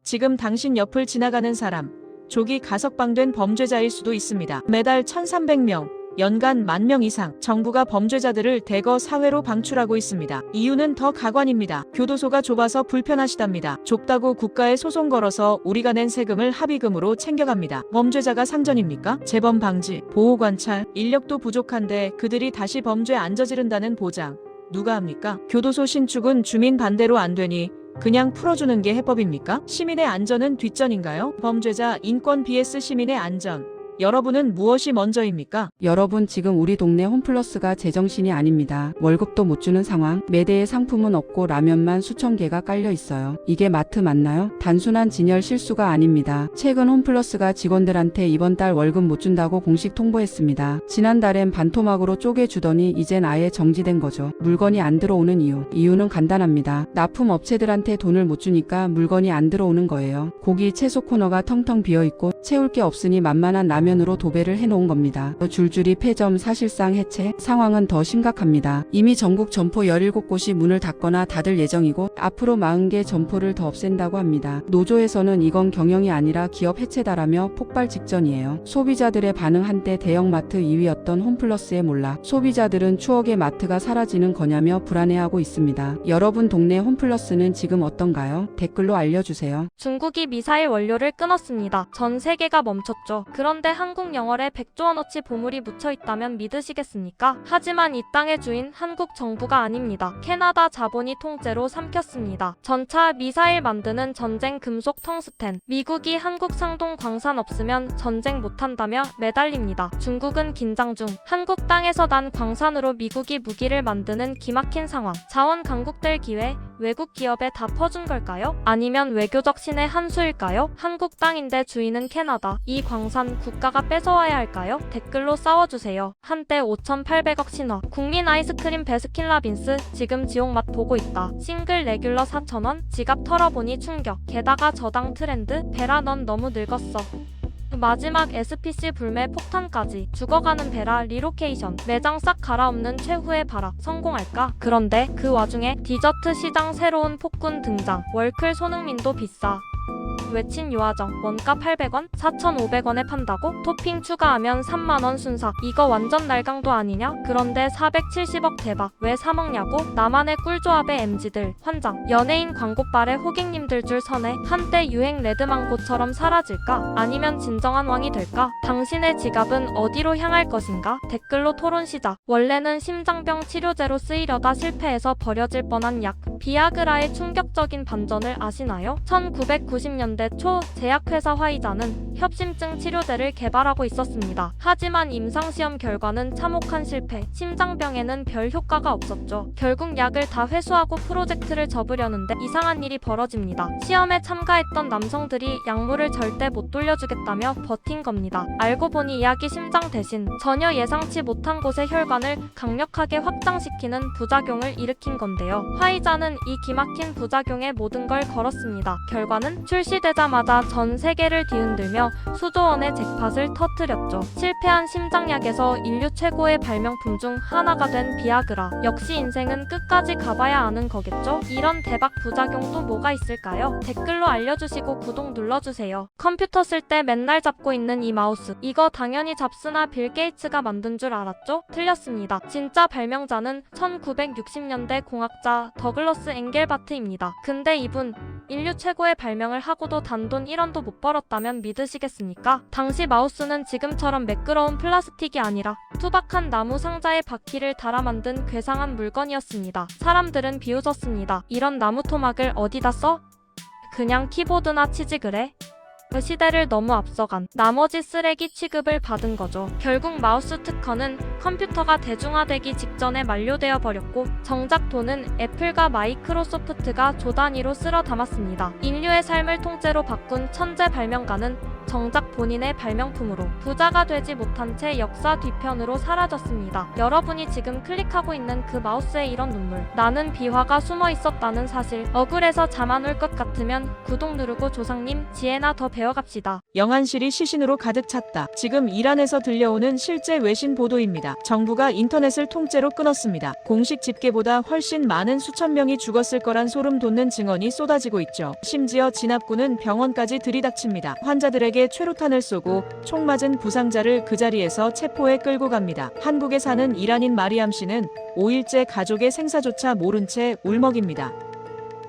지금 당신 옆을 지나가는 사람, 조기 가석방된 범죄자일 수도 있습니다. 매달 1,300명, 연간 10,000명 이상 정부가 범죄자들을 대거 사회로 방출하고 있습니다. 이유는 더 가관입니다. 교도소가 좁아서 불편하시답니다. 좁다고 국가에 소송 걸어서 우리가 낸 세금을 합의금으로 챙겨갑니다. 범죄자가 상전입니까? 재범 방지, 보호 관찰, 인력도 부족한데 그들이 다시 범죄에 안 저지른다는 보장 누가 합니까? 교도소 신축은 주민 반대로 안 되니 그냥 풀어주는 게 해법입니까? 시민의 안전은 뒷전인가요? 범죄자 인권 vs 시민의 안전. 여러분은 무엇이 먼저입니까? 여러분, 지금 우리 동네 홈플러스가 제정신이 아닙니다. 월급도 못 주는 상황, 매대에 상품은 없고 라면만 수천 개가 깔려 있어요. 이게 마트 맞나요? 단순한 진열 실수가 아닙니다. 최근 홈플러스가 직원들한테 이번 달 월급 못 준다고 공식 통보했습니다. 지난달엔 반토막으로 쪼개주더니 이젠 아예 정지된 거죠. 물건이 안 들어오는 이유는 간단합니다. 납품 업체들한테 돈을 못 주니까 물건이 안 들어오는 거예요. 고기, 채소 코너가 텅텅 비어있고 채울 게 없으니 만만한 라면으로 도배를 해놓은 겁니다. 줄줄이 폐점, 사실상 해체. 상황은 더 심각합니다. 이미 전국 점포 17곳이 문을 닫거나 닫을 예정이고 앞으로 40개 점포를 더 없앤다고 합니다. 노조에서는 이건 경영이 아니라 기업 해체다라며 폭발 직전이에요. 소비자들의 반응, 한때 대형마트 2위였던 홈플러스에 몰락. 소비자들은 추억의 마트가 사라지는 거냐며 불안해하고 있습니다. 여러분 동네 홈플러스는 지금 어떤가요? 댓글로 알려주세요. 중국이 미사일 원료를 끊었습니다. 전 세계가 멈췄죠. 그런데 한국 영월에 100조 원어치 보물이 묻혀 있다면 믿으시겠습니까? 하지만 이 땅의 주인 한국 정부가 아닙니다. 캐나다 자본이 통째로 삼켰습니다. 전차 미사일 만드는 전쟁 금속 텅스텐. 미국이 한국 상동 광산 없으면 전쟁 못한다며 매달립니다. 중국은 긴장 중. 한국 땅에서 난 광산으로 미국이 무기를 만드는 기막힌 상황. 자원 강국될 기회 외국 기업에 다 퍼준 걸까요? 아니면 외교적 신의 한 수일까요? 한국 땅인데 주인은 캐나다. 이 광산 국가가 뺏어와야 할까요? 댓글로 싸워주세요. 한때 5,800억 신화. 국민 아이스크림 베스킨라빈스 지금 지옥맛 보고 있다. 싱글 레귤러 4,000원. 지갑 털어보니 충격. 게다가 저당 트렌드. 베라 넌 너무 늙었어. 마지막 SPC 불매 폭탄까지. 죽어가는 베라 리로케이션. 매장 싹 갈아엎는 최후의 발악. 성공할까? 그런데 그 와중에 디저트 시장 새로운 폭군 등장. 월클 손흥민도 비싸. 외친 요아정. 원가 800원? 4,500원에 판다고? 토핑 추가하면 3만원 순삭. 이거 완전 날강도 아니냐? 그런데 470억 대박. 왜 사먹냐고? 나만의 꿀조합의 MZ들 환장. 연예인 광고빨에 호객님들 줄 서네. 한때 유행 레드망고처럼 사라질까? 아니면 진정한 왕이 될까? 당신의 지갑은 어디로 향할 것인가? 댓글로 토론 시작. 원래는 심장병 치료제로 쓰이려다 실패해서 버려질 뻔한 약 비아그라의 충격적인 반전을 아시나요? 1990년대 초 제약회사 화이자는 협심증 치료제를 개발하고 있었습니다. 하지만 임상시험 결과는 참혹한 실패. 심장병에는 별 효과가 없었죠. 결국 약을 다 회수하고 프로젝트를 접으려는데 이상한 일이 벌어집니다. 시험에 참가했던 남성들이 약물을 절대 못 돌려주겠다며 버틴 겁니다. 알고 보니 이 약이 심장 대신 전혀 예상치 못한 곳의 혈관을 강력하게 확장시키는 부작용을 일으킨 건데요. 화이자는 이 기막힌 부작용에 모든 걸 걸었습니다. 결과는 출시되자마자 전 세계를 뒤흔들며 수조 원의 잭팟을 터뜨렸죠. 실패한 심장약에서 인류 최고의 발명품 중 하나가 된 비아그라. 역시 인생은 끝까지 가봐야 아는 거겠죠? 이런 대박 부작용 또 뭐가 있을까요? 댓글로 알려주시고 구독 눌러주세요. 컴퓨터 쓸 때 맨날 잡고 있는 이 마우스. 이거 당연히 잡스나 빌 게이츠가 만든 줄 알았죠? 틀렸습니다. 진짜 발명자는 1960년대 공학자 더글러스 엥겔바트입니다. 근데 이분 인류 최고의 발명을 하고도 단돈 1원도 못 벌었다면 믿으시겠습니까? 당시 마우스는 지금처럼 매끄러운 플라스틱이 아니라 투박한 나무 상자에 바퀴를 달아 만든 괴상한 물건이었습니다. 사람들은 비웃었습니다. 이런 나무 토막을 어디다 써? 그냥 키보드나 치지 그래? 그 시대를 너무 앞서간 나머지 쓰레기 취급을 받은 거죠. 결국 마우스 특허는 컴퓨터가 대중화되기 직전에 만료되어 버렸고 정작 돈은 애플과 마이크로소프트가 조 단위로 쓸어 담았습니다. 인류의 삶을 통째로 바꾼 천재 발명가는 정작 본인의 발명품으로 부자가 되지 못한 채 역사 뒤편으로 사라졌습니다. 여러분이 지금 클릭하고 있는 그 마우스에 이런 눈물 나는 비화가 숨어 있었다는 사실, 억울해서 잠 안 올 것 같으면 구독 누르고 조상님 지혜나 더 배워갑시다. 영안실이 시신으로 가득 찼다. 지금 이란에서 들려오는 실제 외신 보도입니다. 정부가 인터넷을 통째로 끊었습니다. 공식 집계보다 훨씬 많은 수천 명이 죽었을 거란 소름 돋는 증언이 쏟아지고 있죠. 심지어 진압군은 병원까지 들이닥칩니다. 환자들에게 최루탄을 쏘고 총 맞은 부상자를 그 자리에서 체포해 끌고 갑니다. 한국에 사는 이란인 마리암 씨는 5일째 가족의 생사조차 모른 채 울먹입니다.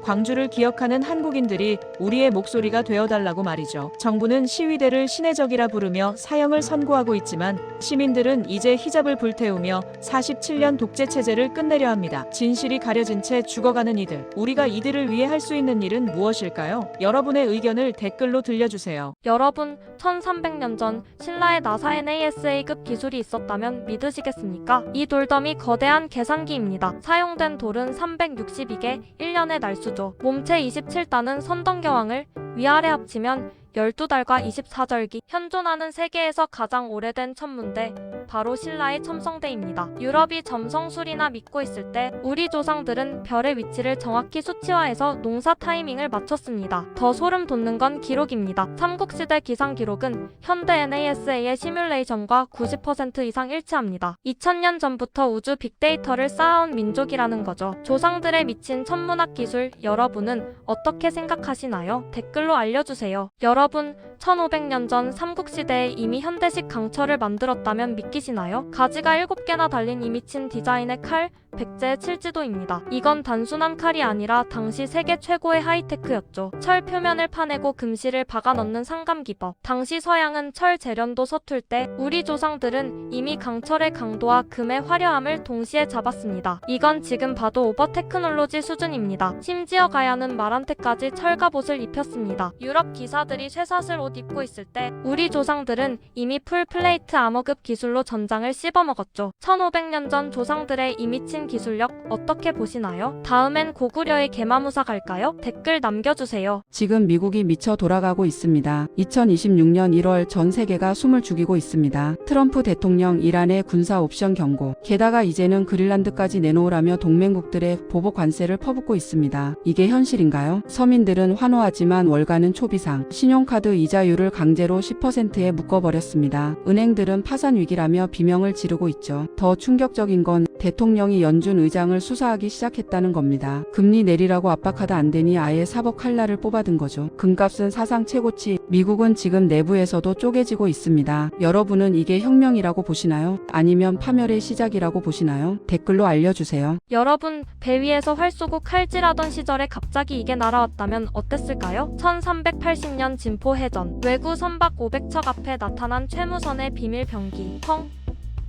광주를 기억하는 한국인들이 우리의 목소리가 되어달라고 말이죠. 정부는 시위대를 신의 적이라 부르며 사형을 선고하고 있지만 시민들은 이제 히잡을 불태우며 47년 독재 체제를 끝내려 합니다. 진실이 가려진 채 죽어가는 이들. 우리가 이들을 위해 할 수 있는 일은 무엇일까요? 여러분의 의견을 댓글로 들려주세요. 여러분, 1300년 전 신라에 나사 NASA급 기술이 있었다면 믿으시겠습니까? 이 돌덤이 거대한 계산기입니다. 사용된 돌은 362개, 1년의 날수죠. 몸체 27단은 선덕여왕을 위아래 합치면 12달과 24절기, 현존하는 세계에서 가장 오래된 천문대, 바로 신라의 첨성대입니다. 유럽이 점성술이나 믿고 있을 때 우리 조상들은 별의 위치를 정확히 수치화해서 농사 타이밍을 맞췄습니다. 더 소름 돋는 건 기록입니다. 삼국시대 기상 기록은 현대 NASA의 시뮬레이션과 90% 이상 일치합니다. 2000년 전부터 우주 빅데이터를 쌓아온 민족이라는 거죠. 조상들의 미친 천문학 기술, 여러분은 어떻게 생각하시나요? 댓글로 알려주세요. 여러분, 1500년 전 삼국시대에 이미 현대식 강철을 만들었다면 믿기시나요? 가지가 7개나 달린 이 미친 디자인의 칼, 백제의 칠지도입니다. 이건 단순한 칼이 아니라 당시 세계 최고의 하이테크였죠. 철 표면을 파내고 금실을 박아 넣는 상감기법. 당시 서양은 철 재련도 서툴 때 우리 조상들은 이미 강철의 강도와 금의 화려함을 동시에 잡았습니다. 이건 지금 봐도 오버 테크놀로지 수준입니다. 심지어 가야는 말한테까지 철갑옷을 입혔습니다. 유럽 기사들이 쇠사슬 옷 입고 있을 때 우리 조상들은 이미 풀플레이트 아머급 기술로 전장을 씹어먹었죠. 1500년 전 조상들의 이 미친 기술력 어떻게 보시나요? 다음엔 고구려의 개마무사 갈까요? 댓글 남겨주세요. 지금 미국이 미쳐 돌아가고 있습니다. 2026년 1월 전 세계가 숨을 죽이고 있습니다. 트럼프 대통령 이란의 군사 옵션 경고. 게다가 이제는 그린란드까지 내놓으라며 동맹국들의 보복 관세를 퍼붓고 있습니다. 이게 현실인가요? 서민들은 환호하지만 월가는 초비상. 신용카드 이자율을 강제로 10%에 묶어버렸습니다. 은행들은 파산 위기라며 비명을 지르고 있죠. 더 충격적인 건 대통령이 연준 의장을 수사하기 시작했다는 겁니다. 금리 내리라고 압박하다 안 되니 아예 사법 칼날을 뽑아든 거죠. 금값은 사상 최고치. 미국은 지금 내부에서도 쪼개지고 있습니다. 여러분은 이게 혁명이라고 보시나요? 아니면 파멸의 시작이라고 보시나요? 댓글로 알려주세요. 여러분, 배 위에서 활 쏘고 칼질하던 시절에 갑자기 이게 날아왔다면 어땠을까요? 1380년 진포해전. 외구 선박 500척 앞에 나타난 최무선의 비밀 병기. 펑!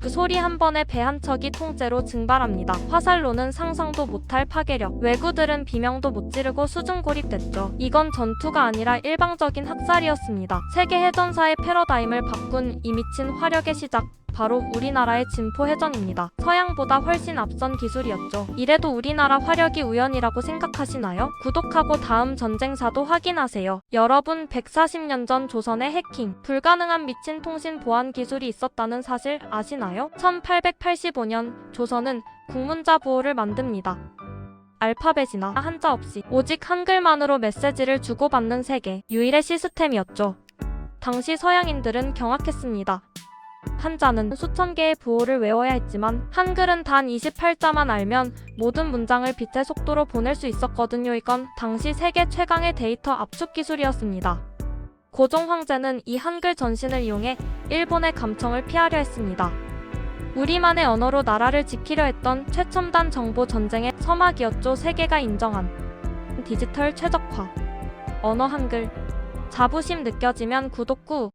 그 소리 한 번에 배 한 척이 통째로 증발합니다. 화살로는 상상도 못할 파괴력. 외구들은 비명도 못 지르고 수중고립됐죠. 이건 전투가 아니라 일방적인 학살이었습니다. 세계 해전사의 패러다임을 바꾼 이 미친 화력의 시작. 바로 우리나라의 진포해전입니다. 서양보다 훨씬 앞선 기술이었죠. 이래도 우리나라 화력이 우연이라고 생각하시나요? 구독하고 다음 전쟁사도 확인하세요. 여러분, 140년 전 조선의 해킹, 불가능한 미친 통신 보안 기술이 있었다는 사실 아시나요? 1885년 조선은 국문자 부호를 만듭니다. 알파벳이나 한자 없이 오직 한글만으로 메시지를 주고받는 세계 유일의 시스템이었죠. 당시 서양인들은 경악했습니다. 한자는 수천 개의 부호를 외워야 했지만 한글은 단 28자만 알면 모든 문장을 빛의 속도로 보낼 수 있었거든요. 이건 당시 세계 최강의 데이터 압축 기술이었습니다. 고종 황제는 이 한글 전신을 이용해 일본의 감청을 피하려 했습니다. 우리만의 언어로 나라를 지키려 했던 최첨단 정보 전쟁의 서막이었죠. 세계가 인정한 디지털 최적화. 언어 한글. 자부심 느껴지면 구독 꾹.